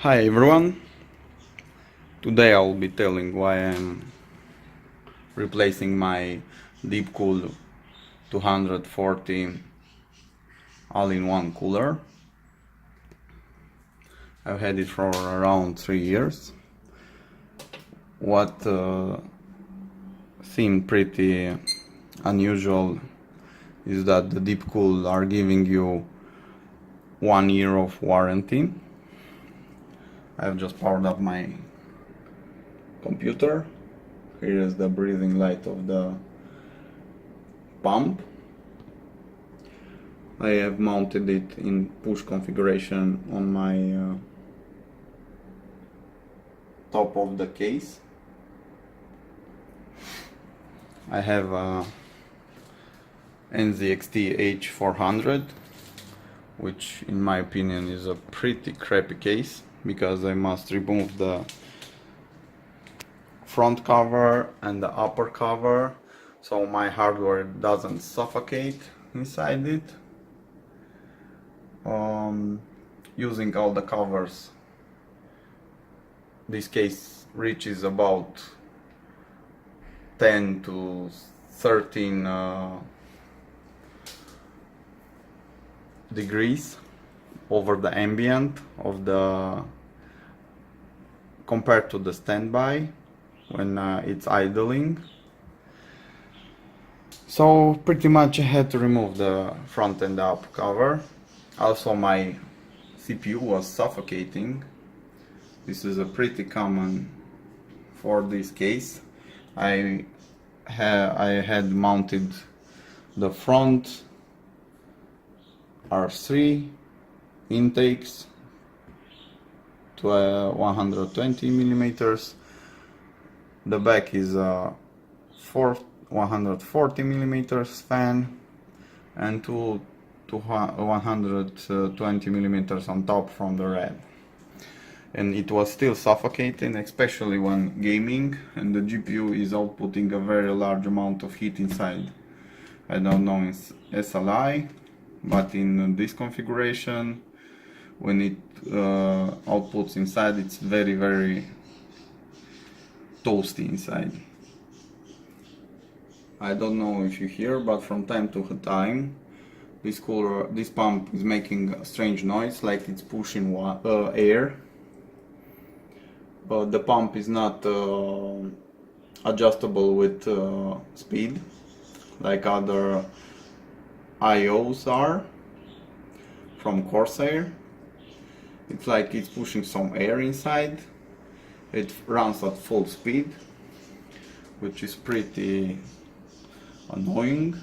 Hi everyone, today I will be telling why I'm replacing my DeepCool 240 all-in-one cooler. I've had it for around 3 years. What seemed pretty unusual is that the DeepCool are giving you 1 year of warranty. I've just powered up my computer. Here is the breathing light of the pump. I have mounted it in push configuration on my top of the case. I have a NZXT H400, which in my opinion is a pretty crappy case because I must remove the front cover and the upper cover so my hardware doesn't suffocate inside it. Using all the covers, this case reaches about 10 to 13 degrees over the ambient of the compared to the standby when it's idling. So pretty much I had to remove the front and up cover. Also my CPU was suffocating. This is a pretty common for this case. I had mounted the front R3 intakes to 120 millimeters. The back is a 140 millimeters fan and two 120 millimeters on top from the red. And it was still suffocating, especially when gaming and the GPU is outputting a very large amount of heat inside. I don't know in SLI, but in this configuration, when it outputs inside, it's very toasty inside. I don't know if you hear, but from time to time this pump is making a strange noise, like it's pushing air. But the pump is not adjustable with speed like other AIOs are from Corsair. It's like it's pushing some air inside. It runs at full speed, which is pretty annoying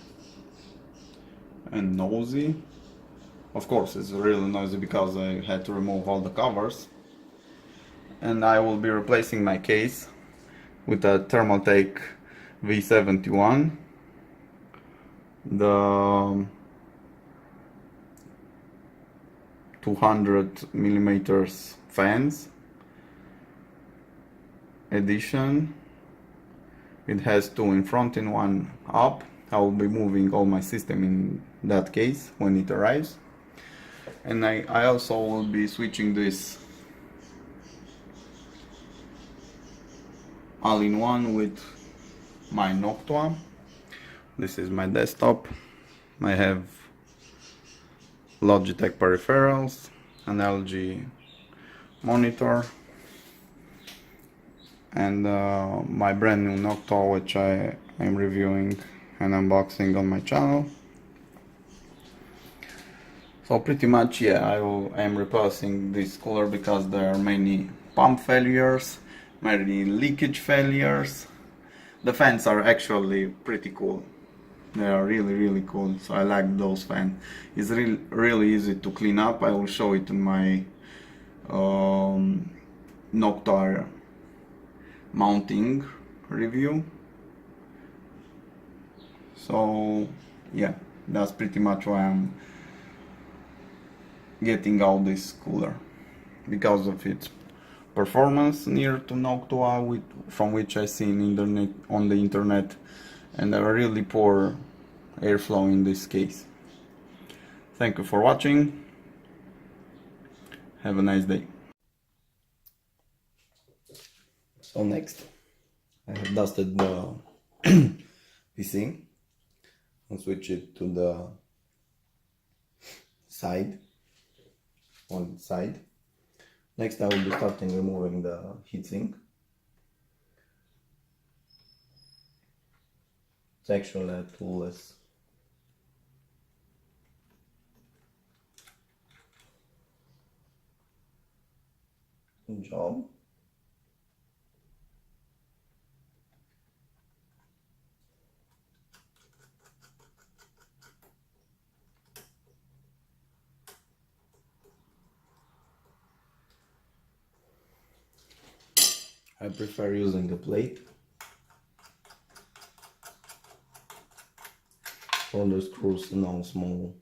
and noisy. Of course it's really noisy because I had to remove all the covers. And I will be replacing my case with a Thermaltake V71. The 200 millimeters fans edition. It has two in front and one up. I will be moving all my system in that case when it arrives. And I also will be switching this all-in-one with my Noctua. This is my desktop. I have Logitech peripherals, an LG monitor, and my brand new Noctua, which I am reviewing and unboxing on my channel. So pretty much, yeah, I am replacing this cooler because there are many pump failures, many leakage failures. The fans are actually pretty cool. They are really cool, so I like those fans. It's really easy to clean up. I will show it in my Noctua mounting review. So yeah, that's pretty much why I'm getting out this cooler, because of its performance near to Noctua, from which I see on the internet, and a really poor airflow in this case. Thank you for watching. Have a nice day. So next, I have dusted the PC and switch it to the side, on the side. Next I will be starting removing the heatsink. It's actually a toolless job. I prefer using a plate for the screws, no small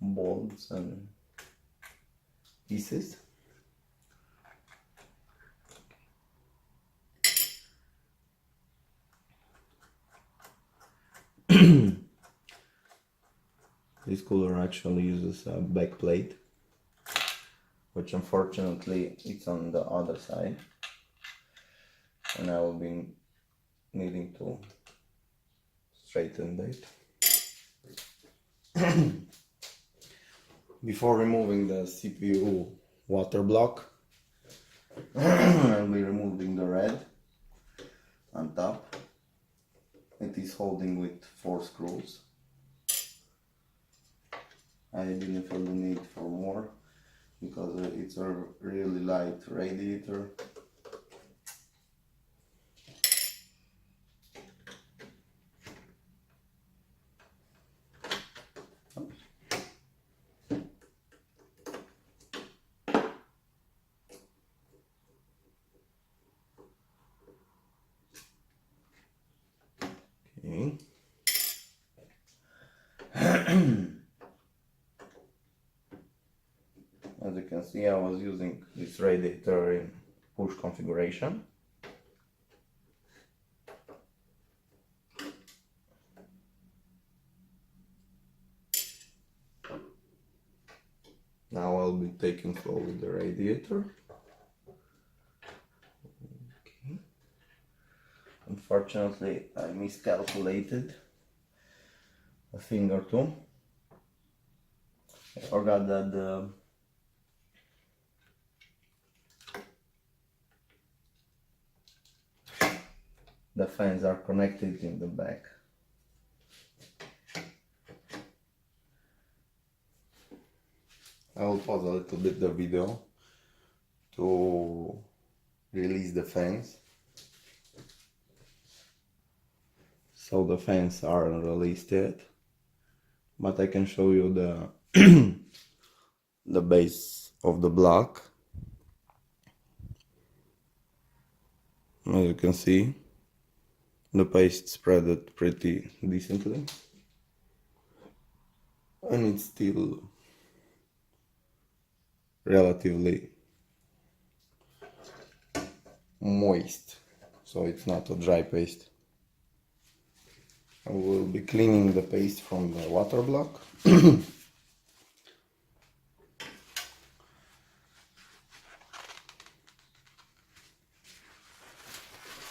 bolts and pieces. This cooler actually uses a back plate, which unfortunately it's on the other side, and I will be needing to straighten it. Before removing the CPU water block, I'll be removing the red on top. It is holding with 4 screws. I didn't feel the need for more because it's a really light radiator. Okay. As you can see, I was using this radiator in push configuration. Now I'll be taking slowly the radiator. Okay. Unfortunately, I miscalculated a thing or two. I forgot that the fans are connected in the back. I will pause a little bit the video to release the fans. So the fans aren't released yet, but I can show you the the base of the block. As you can see, the paste spreaded pretty decently, and it's still relatively moist, so it's not a dry paste. I will be cleaning the paste from the water block.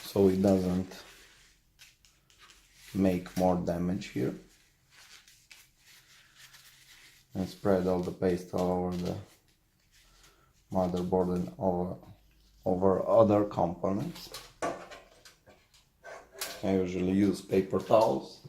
So it doesn't make more damage here, and spread all the paste all over the motherboard and over other components. I usually use paper towels.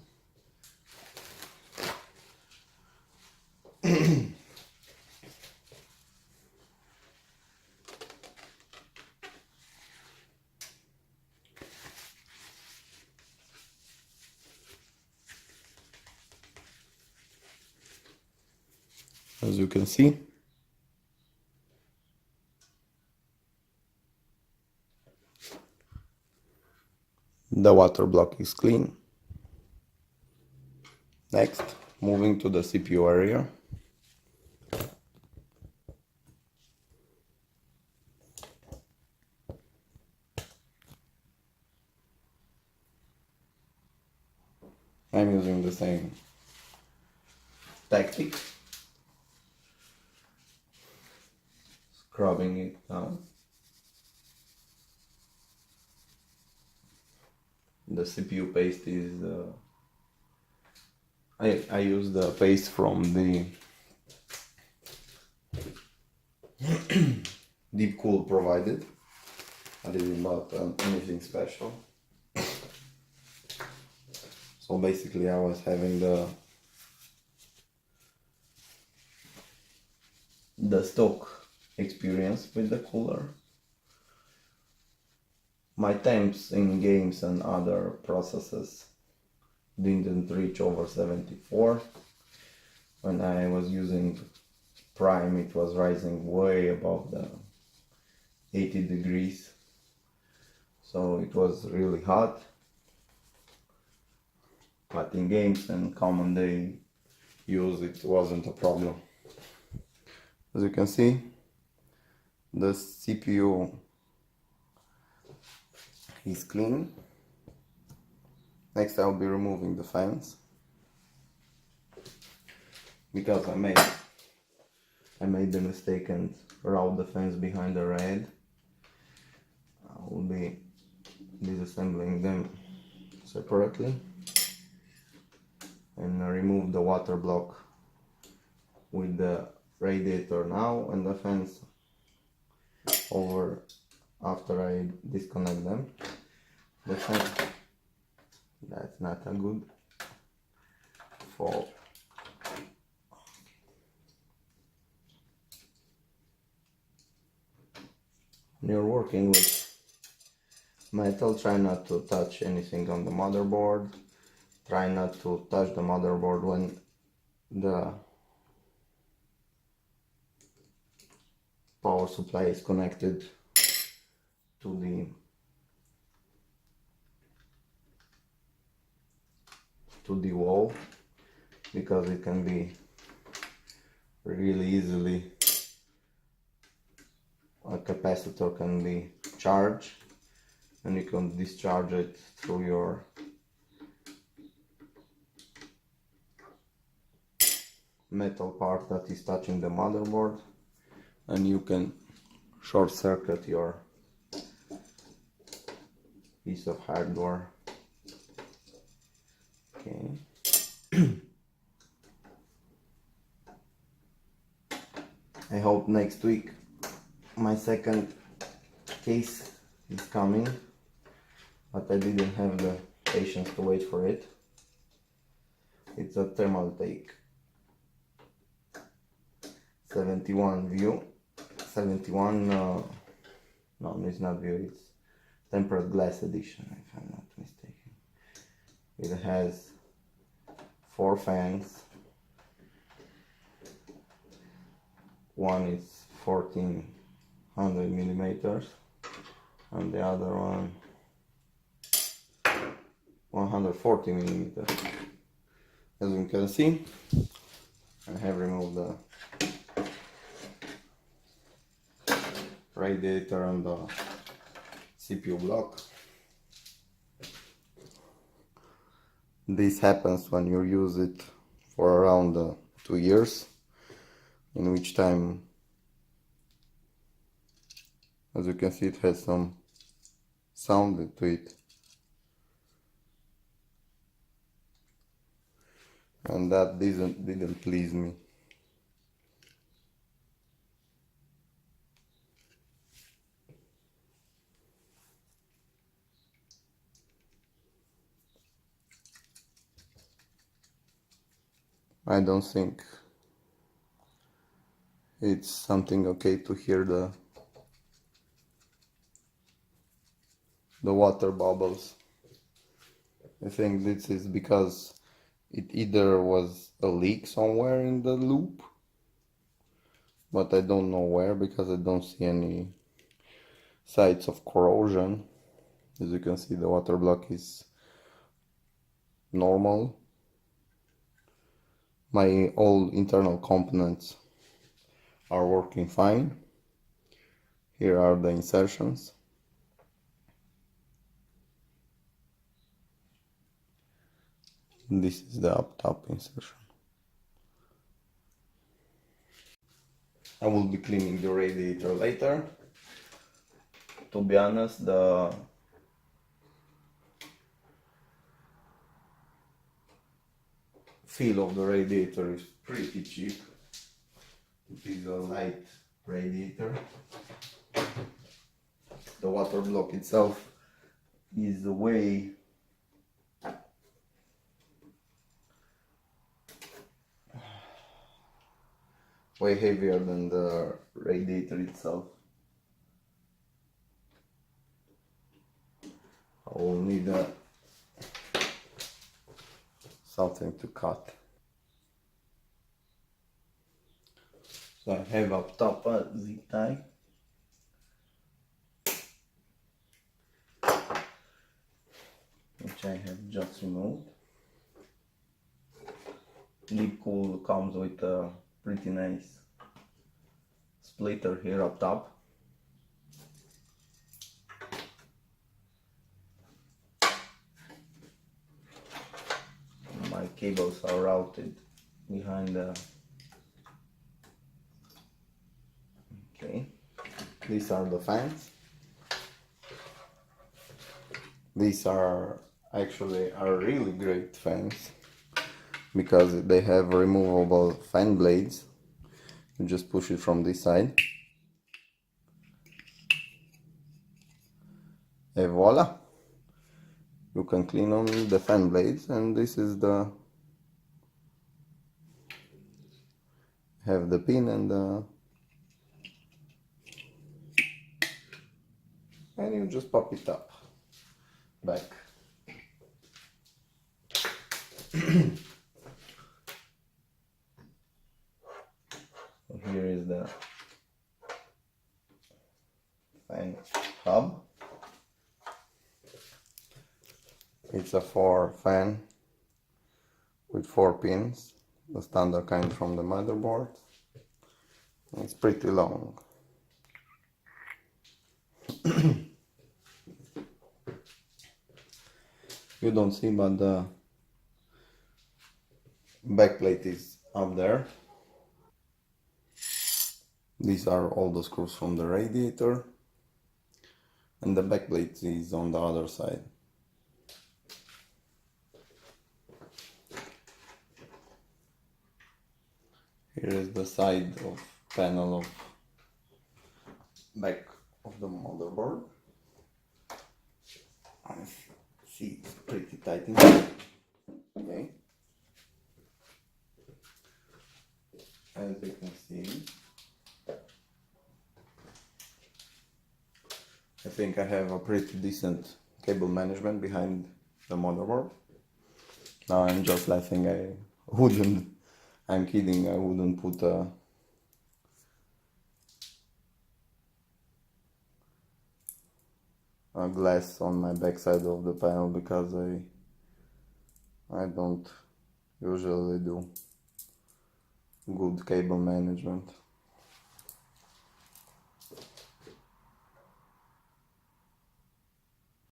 As you can see, the water block is clean. Next, moving to the CPU area. I'm using the same tactic. scrubbing it down. The CPU paste is I use the paste from the DeepCool provided. I didn't buy anything special. So basically I was having the stock experience with the cooler. My temps in games and other processes didn't reach over 74. When I was using Prime, it was rising way above the 80 degrees. So it was really hot. But in games and common day use, it wasn't a problem. As you can see, the CPU is clean. Next I'll be removing the fans, because I made the mistake and route the fans behind the red. I will be disassembling them separately and remove the water block with the radiator now and the fans over after I disconnect them. The fan, that's not a good fall. When you're working with metal, try not to touch anything on the motherboard. Try not to touch the motherboard when the power supply is connected to the wall, because it can be really easily, a capacitor can be charged and you can discharge it through your metal part that is touching the motherboard, and you can short circuit your piece of hardware. Okay. I hope next week my second case is coming, but I didn't have the patience to wait for it. It's a Thermaltake 71 view. 71, no, it's not view, it's tempered glass edition, if I'm not mistaken. It has 4 fans. One is 1400 millimeters and the other one 140 millimeters. As you can see, I have removed the radiator and the CPU block. This happens when you use it for around 2 years, in which time, as you can see, it has some sound to it, and that didn't please me. I don't think it's something okay to hear the water bubbles. I think this is because it either was a leak somewhere in the loop, but I don't know where, because I don't see any signs of corrosion. As you can see, the water block is normal. My all internal components are working fine. Here are the insertions. This is the up top insertion. I will be cleaning the radiator later. To be honest, the feel of the radiator is pretty cheap. It is a light radiator. The water block itself is way heavier than the radiator itself. I will need something to cut. So I have up top a zip tie. Which I have just removed. DeepCool comes with a pretty nice splitter here up top. My cables are routed behind the... Okay, these are the fans. These are actually really great fans because they have removable fan blades. You just push it from this side and voila, you can clean on the fan blades. And this is the have the pin and you just pop it up back. Here is the fan hub. It's a 4 fan with 4 pins, the standard kind from the motherboard. It's pretty long. You don't see, but the backplate is up there. These are all the screws from the radiator, and the backplate is on the other side. Here is the side of panel of back of the motherboard. I see it's pretty tight inside. Okay. As you can see, I think I have a pretty decent cable management behind the motherboard. Now I'm just laughing. I'm kidding, I wouldn't put a glass on my backside of the panel because I don't usually do good cable management.